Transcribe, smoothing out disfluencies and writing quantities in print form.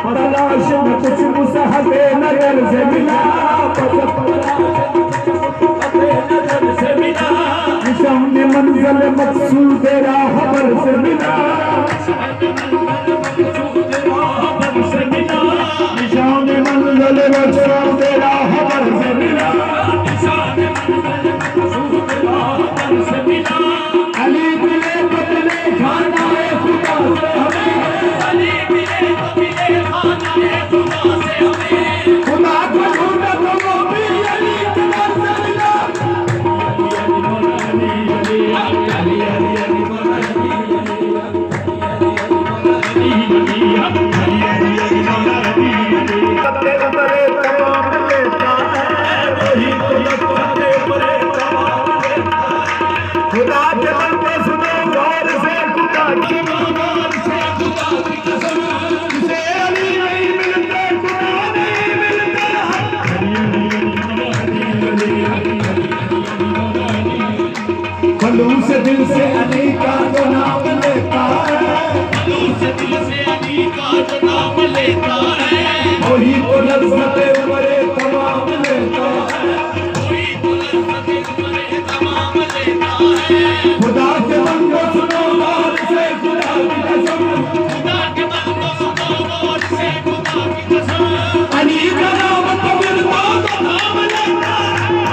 तलाश में कुछ मुसाहबे नजर से मिला, से मिला, निशान मंजिल मकसूद राहबर से मिला, निशान मंजिल मकसूद राहबर से मिला, अली मिले बदले खाना है खुदा से हमें, अली मिले बदले खाना है खुदा से हमें, खुदा को ढूंढा तो वो भी अली के दर से मिला, खुदा के बंदे सुनो गौर से, खुदा की गौर से, खुदा की कसम, जिसे अली नहीं मिलते खुदा नहीं मिलते, खलूस दिल से अली का जो नाम लेता है, खलूस दिल से अली का जो नाम लेता है, वही तो लज़्ज़ते बड़े तमाम लेता है, वही तो लज़्ज़ते बड़े तमाम लेता है, खुदा के बंदो सुनो गौर से, खुदा की कसम, खुदा के बंदो सुनो गौर से, खुदा की कसम, अली का नाम तो मिलता तो नाम लेता है,